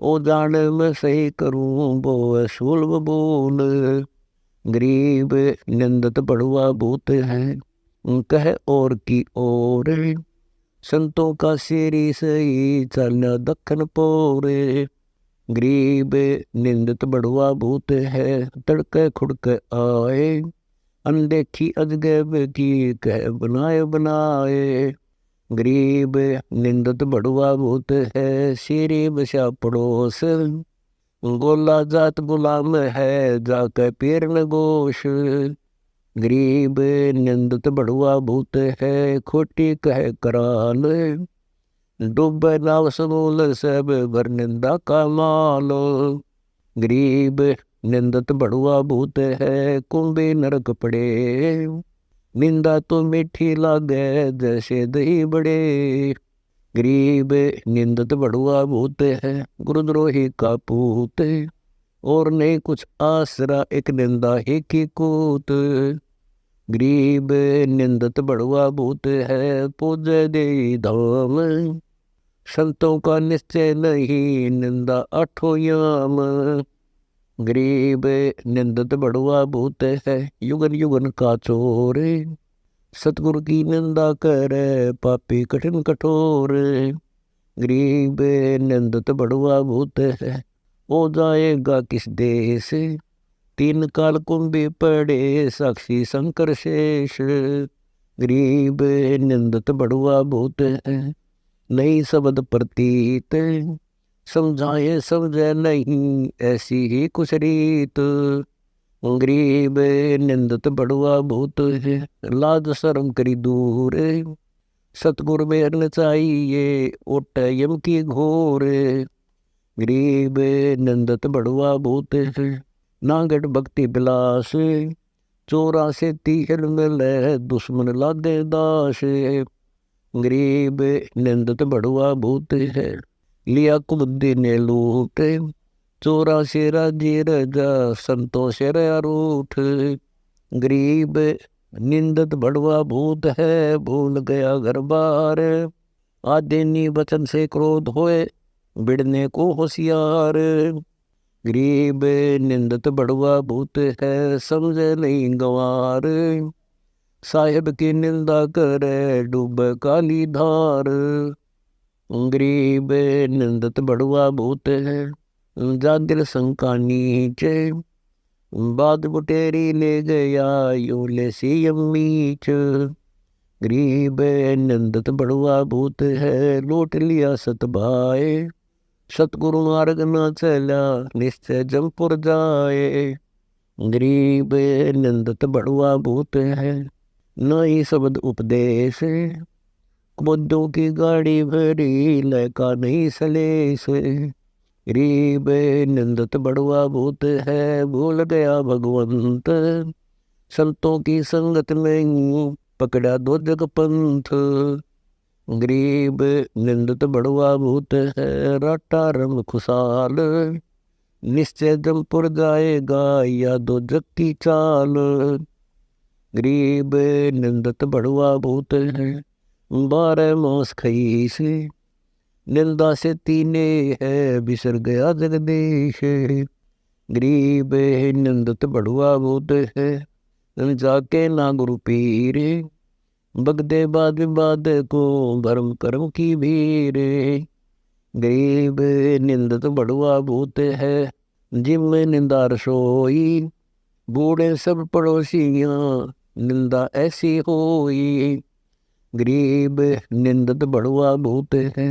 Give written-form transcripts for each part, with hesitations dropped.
ओ जान मैं सही करूं वो शूल बोल। गरीब निंदत बड़ुआ भूत है, कह और की ओर। संतों का सिरी सही चलना दखन पोरे। गरीब निंदत बड़ुआ भूत है, तड़के खुड़के आए। अनदेखी अजगैब की कह बनाए बनाए। गरीब निंदत बड़ुआ भूत है, सिरी बसा पड़ोस। गोला जात गुलाम है, जाके पीर न गोश। गरीब निंदत बड़ुआ भूत है, खोटी कह कराल। डूबे नाव समूल सब भर निंदा का माल। गरीब निंदत बड़ुआ भूत है, कुंभे नरक पड़े। निंदा तो मीठी लागे जैसे दही बड़े। गरीब निंदत बड़ुआ भूत है, गुरुद्रोही का पूत। और नहीं कुछ आसरा एक निंदा ही की कूत। गरीब निंदत बड़ुआ भूत है, पूजे दे धाम। संतों का निश्चय नहीं, निंदा आठों याम। गरीब निंदत बड़ुआ भूत है, युगन युगन का चोर। सतगुरु की निंदा करे पापी कठिन कठोर। गरीब निंदत बड़ुआ भूत है, हो जाएगा किस देश। तीन काल कुंभी पड़े साक्षी शंकर शेष। गरीब निंदत बड़ुआ भूत है, नहीं शब्द प्रतीत। समझाए समझे नहीं ऐसी ही कुछ रीत। गरीब निंदत बड़ुआ भूत है, लाज शर्म करी दूर। सतगुरु में चाहिए ओट यम की घोर। गरीब निंदत बड़ुआ भूत है, नागट भक्ति बिलास। चोरा से तीर मिले दुश्मन लादे दास। गरीब निंदत बड़ुआ भूत है, लिया कुबुद्धि ने लूट। चोरा से राजी रजा संतों से रूठ। गरीब निंदत बड़ुआ भूत है, भूल गया घर बार। आदेनी वचन से क्रोध होए, बिड़ने को होशियार। गरीब निंदत बड़ुआ भूत है, समझे नहीं गंवार। साहेब की निंदा करे डूब काली धार। गरीब निंदत बड़ुआ भूत है, जादिल शंका नीचे। बाद बुटेरी ले गया यूं ले सी मीच। गरीब निंदत बड़ुआ भूत है, लूट लिया सतभाए। सतगुरु मार्ग न चला, निश्चय जमपुर जाए। गरीब निंदत बड़ुआ भूत है, न ही शब्द उपदेश। कुमुदों की गाड़ी भरी लयका नहीं सलेस। गरीब निंदत बड़ुआ भूत है, भूल गया भगवंत। संतों की संगत में पकड़ा दो जग पंथ। गरीब निंदत बड़ुआ भूत है, राटा रंग खुशाल। निश्चय जमपुर जाएगा या दो जग की चाल। गरीब निंदत बड़ुआ भूत है, 12 मास खई से। निंदा से तीने है, बिसर गया जगदीश। गरीब निंदत बड़ुआ भूत है, जाके ना गुरु पीर। बगदे बाद विवाद को भरम कर्म की भीर। गरीब निंदत बड़ुआ भूत है, जिम में निंदा रसोई। बूढ़े सब पड़ोसियाँ निंदा ऐसी होई। गरीब निंदत बड़ुआ भूत है,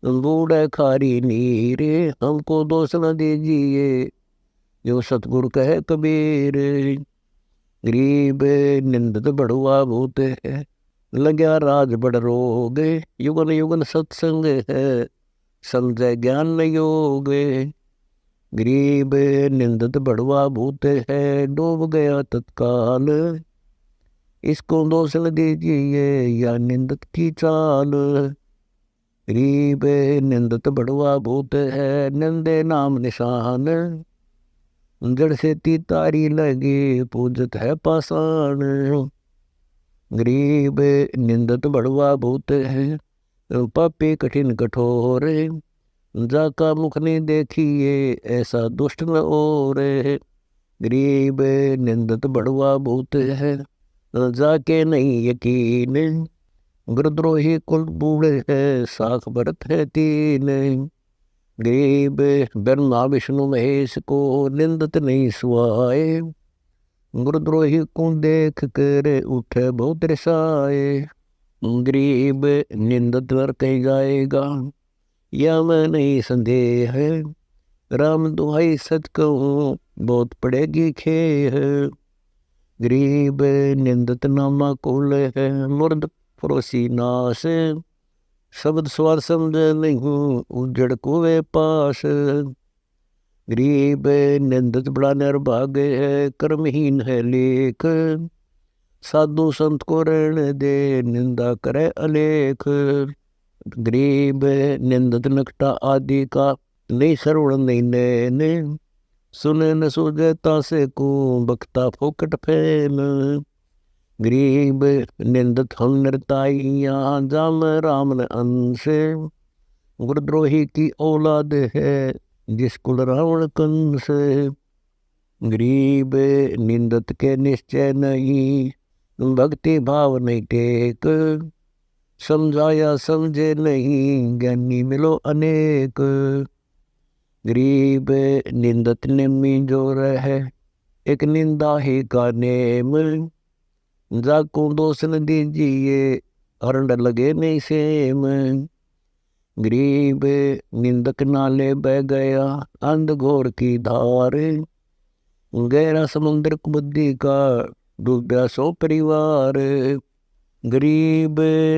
बूढ़े खारी नीरे। हमको दोष न दीजिए जो सतगुरु कहे कबीर। गरीब निंदत बड़ुआ भूत है, लग्या राज बड़ रोग। युगन युगन सत्संग है, समझे ज्ञान न योग। गरीब निंदत बड़ुआ भूत है, डूब गया तत्काल। इसको दोष न दीजिए या निंदत की चाल। गरीब निंदत बड़ुआ भूत है, निंदे नाम निशान। जड़ से तीतारी लगे पूजत है पाषाण। गरीब निंदत बड़ुआ भूत है, पापी कठिन कठोर। जाका मुख नहीं देखिए ऐसा दुष्ट न और। गरीब निंदत बड़वा भूत है जाके नहीं यकीन। गुरुद्रोही कुल बूढ़े है साख भरत है तीन। गरीब ब्रह्मा विष्णु महेश को निंदत नहीं सुआए। गुरुद्रोही को देख कर उठे बहुत रिसाए। गरीब निंदत पर कहीं जाएगा या मैं नहीं संदेह है। राम दुहाई सच कहूँ बहुत पड़ेगी खेह। गरीब निंदत नामा कुल है मुर्द पड़ोसी नाश। शब्द स्वार समझ नहीं उजड़ कुएं पास। गरीब निंदत बड़ा निर्भाग्य है कर्महीन है लेख। साधु संत को रहने दे निंदा करे अलेख। गरीब निंदत नकटा आदि का नहीं श्रवण नहीं नैन। सुने न सूझता से को बख्ता फोकट फैन। गरीब निंदत हम नरताइया जाम राम न अंश। गुरुद्रोही की औलाद है जिस कुल रावण कंस। गरीब निंदत के निश्चय नहीं भक्ति भाव नहीं टेक। समझाया समझे नहीं ज्ञानी मिलो अनेक। गरीब निंदत नेमी जो रहे एक निंदा ही का नेम। जाको दोष न दीजिए हरंड लगे नहीं सेम। गरीब निंदक नाले बह गया अंध घोर की धार। गहरा समुद्र बुद्धि का डूबा सो परिवार। गरीब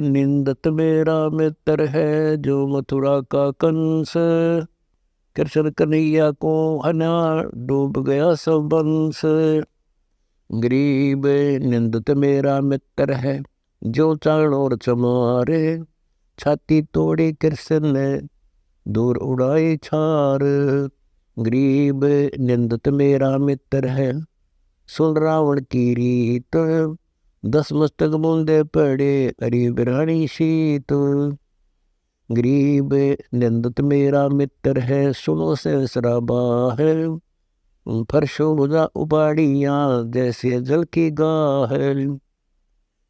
निंदत मेरा मित्र है जो मथुरा का कंस। कृष्ण कन्हैया को हना डूब गया सब बंस। गरीब निंदत मेरा मित्र है जो चाण और चमारे। छाती तोड़ी कृष्ण ने दूर उड़ाई छार। गरीब निंदत मेरा मित्र है सुन रावण की रीत। 10 मस्तक बूंदे पड़े हरी बिरानी शीत। गरीब निंदत मेरा मित्र है सुनो सहसरा बाहर। फरशो भुजा उपाड़िया जैसे जल की गाहर।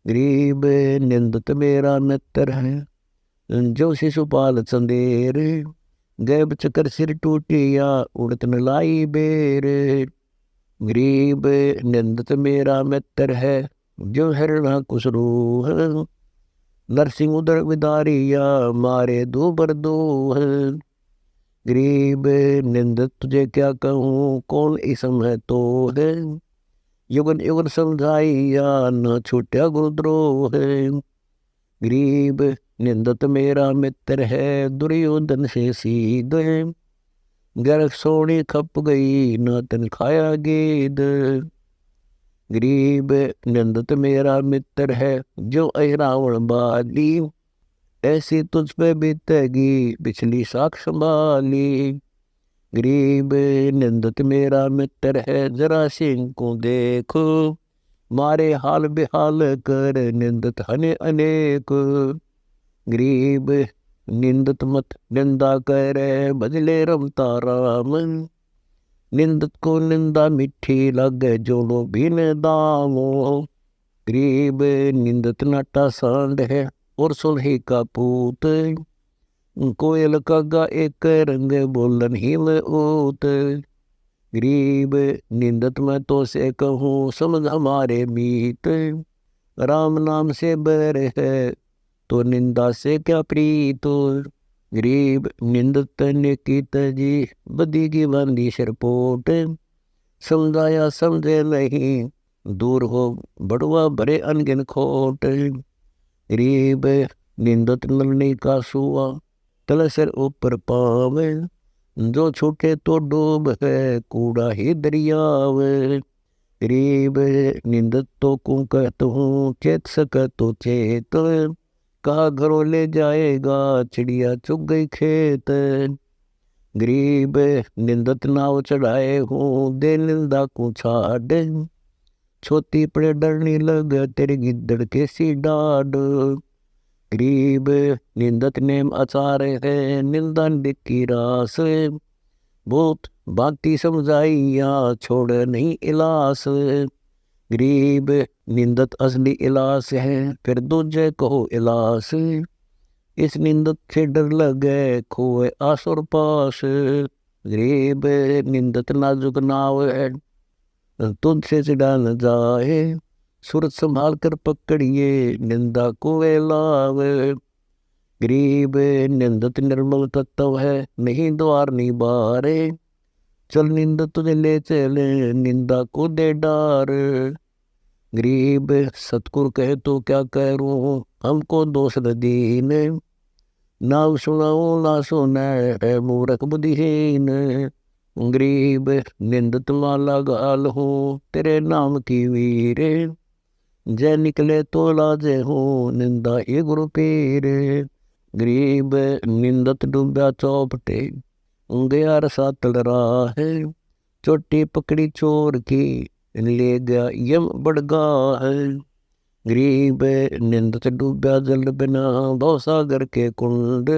गरीब निंदत मेरा मित्र है जो शिशुपाल चंदेर। गैब चकर सिर टूटिया उड़त न लाई बेर। गरीब निंदत मेरा मित्र है जो हिरणा कुसरूह। नरसिंह उदर विदारिया मारे दो बरदोह। गरीब निंदत तुझे क्या कहूँ कौन इसम है तो है। युगन युगन समझाइया न छूटा गुरुद्रोह। गरीब निंदत मेरा मित्र है दुर्योधन से सीध। गर सोनी खप गई न तन खाया गेद। गरीब निंदत मेरा मित्र है जो रावण बाली। ऐसी तुझ पे बीतेगी पिछली साख संभाली। गरीब निंदत मेरा मित्र है जरा सिंह को देखो। मारे हाल बेहाल कर निंदत हने अनेक। गरीब निंदत मत निंदा करे बदले रमता राम। निंदत को निंदा मिठी लगे जो लो बिन दामो। गरीब निंदत नाटा सांड है और सुलही का पूत। कोयल का गा एक रंग बोलन ही में ऊत। गरीब निंदत मैं तो से कहूँ समझ हमारे मीत। राम नाम से बैर है तो निंदा से क्या प्रीत। गरीब निंदत ने की तजी बदी की बंदी सरपोट। समझाया समझे नहीं दूर हो बड़वा भरे अनगिन खोट। गरीब निंदत नलनी का सुआ तल सिर ऊपर पावे। जो छूटे तो डूब है कूड़ा ही दरियाव। गरीब निंदत तो को कहता हूँ चेत सक तो चेत। कहा घरों ले जाएगा चिड़िया चुग गई खेत। गरीब निंदत नाव चढ़ाए हूँ दे निंदा को छाड़। छोटी पड़े डरने लग तेरे गिद्दड़ के सी डाड। गरीब निंदत नेम आचार है, निंदा की रास, बहुत बाती समझाइया छोड़ नहीं इलास। गरीब निंदत असली इलास है, फिर दूजे कहो इलास, इस निंदत से डर लगे खोए आस और पास। गरीब निंदत नाजुक नाव है, तुझसे चिढ़ा न जाए, सूरत संभाल कर पकड़िए निंदा को वे लावे। गरीब निंदत निर्मल तत्व है, नहीं द्वार नहीं बारे, चल निंदा तुझे ले चले निंदा को दे डार। गरीब सतगुरु कहे तो क्या करूं, हमको दोष न दीन, ना सुनाओ ना सुने है मूर्ख बुद्धिहीन। गरीब निंदत माला गाल हो, तेरे नाम की वीरे, जय निकले तो लाजे हो निंदा ये गुरु पीरे। गरीब निंदत डूबा चौपटे, गया रसा तल रहा है, चोटी पकड़ी चोर की, ले गया यम बड़गा है। गरीब निंदत डूबा जल बिना, भव सागर के कुंड,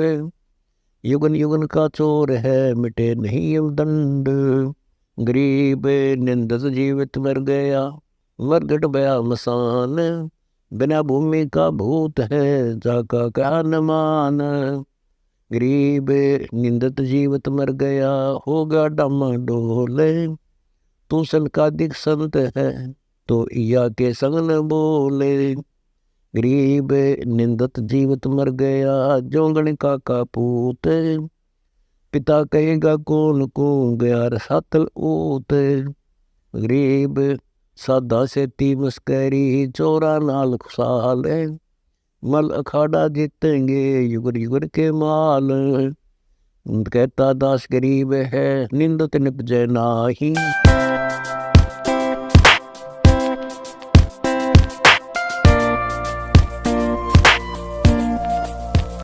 युगन युगन का चोर है मिटे नहीं यम दंड। गरीब निंदत जीवित मर गया, मरगट बया मसान, बिना भूमि का भूत है जाका क्या न मान। गरीब निंदत जीवित मर गया, होगा डामा डोले, तू सन का दिख संत है तो या के संग न बोले। गरीब निंदत जीवित मर गया, जोगण का पूत, पिता कहेगा कौन को गया रसातल ऊत। गरीब साधा से ती मस्करी, चोरा नाल खुशाल, मल अखाड़ा जीतेंगे युगर युगर के माल। कहता दास गरीब है, निंदत निपजे नाही,